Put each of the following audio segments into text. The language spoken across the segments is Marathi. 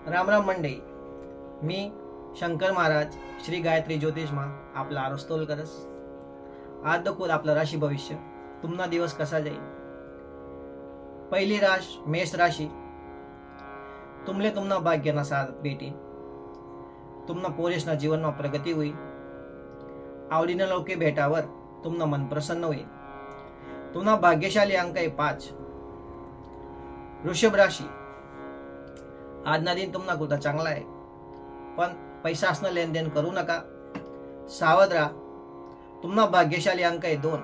राम राम मंडळी. मी शंकर महाराज श्री गायत्री ज्योतिषमा आपला आरस्तोल करस. आज दखोल आपलं राशी भविष्य तुमना दिवस कसा जाईल. पहिली राश मेष राशी. तुमले तुमना भाग्यना साथ भेटी. तुमना पोरेशना जीवनमा प्रगती होईल. आवडीनं लोके भेटावर तुमना मन प्रसन्न होईल. तुमना भाग्यशाली अंक आहे 5. वृषभ राशी. आजना दिन तुमना कुठं चांगला आहे, पण पैसा असणं लेनदेन करू नका. सावध राहा. तुमना भाग्यशाली अंक आहे 2.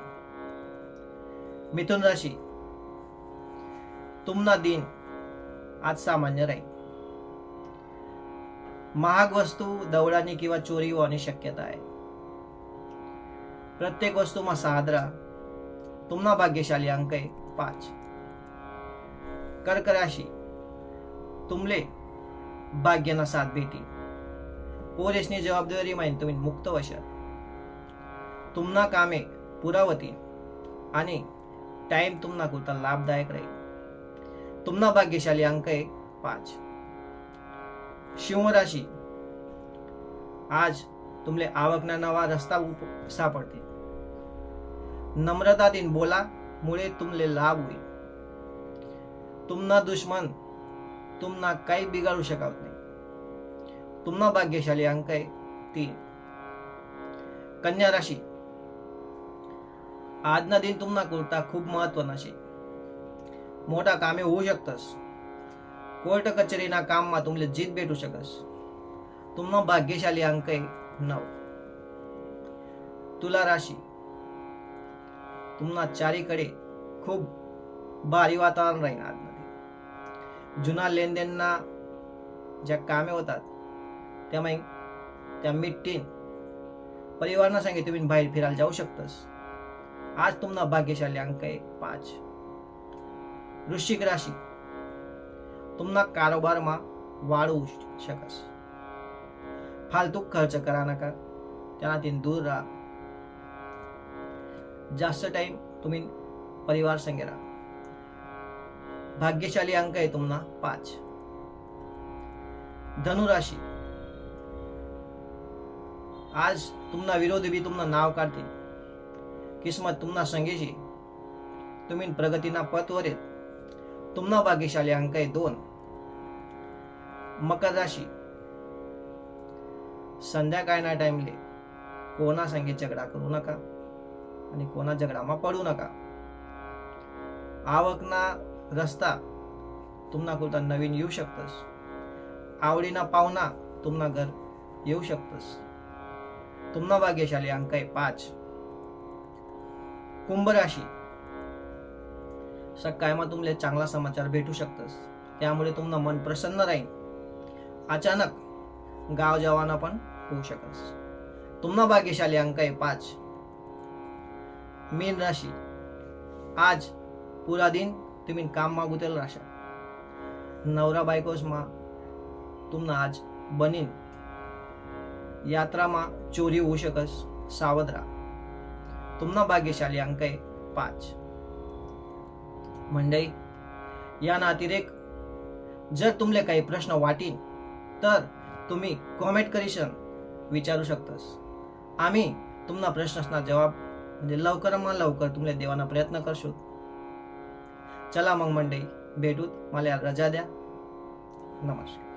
मिथुन राशी. तुमना दिन आज सामान्य राहील. महाग वस्तू दवडानी किंवा चोरी होण्याची शक्यता आहे. प्रत्येक वस्तूमा सावध राहा. तुमना भाग्यशाली अंक आहे 5. कर्क राशी. तुमले भाग्यना साथ भेटी. पोरेशनी जबाबदारी माहीन तुम्ही मुक्त वशा. तुमना कामे पुरावती आणि टाइम तुमना कुठं लाभदायक राहील. तुमना भाग्यशाली अंक आहे 5. सिंह राशी. आज तुमले आवकना नवा रस्ता सापडते. नम्रता दिन बोला मुळे तुमले लाभ होईल. तुमना दुश्मन तुमना काही बिघाडू शकत नाही. तुमना भाग्यशाली अंक आहे 3. कन्या राशी. आजना दिन तुमना करता खूप महत्त्वाचं शे. मोठा कामे होऊ शकतस. कोर्ट कचेरीना काममा तुमले जीत भेटू शकस. तुमना भाग्यशाली अंक आहे 9. तुला राशी. तुमना चारीकडे खूप भारी वातावरण राहील. आजना जुना लेनदेनना ज्या कामे होतात त्यामुळे त्या मिट्टीन परिवारांना सांगे तुम्ही बाहेर फिरायला जाऊ शकतस. आज तुमना भाग्यशाली अंक आहे 5. वृश्चिक राशी. तुमना कारोबारमा वाढ होऊ शकस. फालतू खर्च करा नका. त्यानातीन दूर राहा. जास्त टाइम तुम्ही परिवार संगे राहा. भाग्यशाली अंक आहे तुमना 5. धनुराशी. आज तुमना विरोधी बी तुमना नाव काढतील. किस्मत तुमना संगेशी. तुम्ही प्रगतीना पथवर येत. तुमना भाग्यशाली अंक आहे 2. मकर राशी. संध्याकाळना टाइमले कोणा संगे झगडा करू नका आणि कोणा झगडामा पडू नका. आवकना रस्ता तुमना कुठं नवीन येऊ शकतस. आवडीना पाहुणा तुमना घर येऊ शकतस. तुमना भाग्यशाली अंक आहे 5. कुंभ राशी. सकाळमा तुमले चांगला समाचार भेटू शकतस. त्यामुळे तुमना मन प्रसन्न राहील. अचानक गाव जवाना पण होऊ शकस. तुमना भाग्यशाली अंक आहे 5. मीन राशी. आज पुरा दिन तुम्ही काम मागुतेल राशा. नवरा बायकोसमा तुमना आज बनीन. यात्रामा चोरी होऊ शकस. सावध राहा. तुमना भाग्यशाली अंक आहे 5. मंडळी, या अतिरेक जर तुमले काही प्रश्न वाटीन तर तुम्ही कॉमेंट करीशन विचारू शकतस. आम्ही तुमना प्रश्नांना जवाब म्हणजे लवकर तुमले देवाना प्रयत्न करशो. चला मग मंडळी भेटूत. मला रजा द्या. नमस्कार.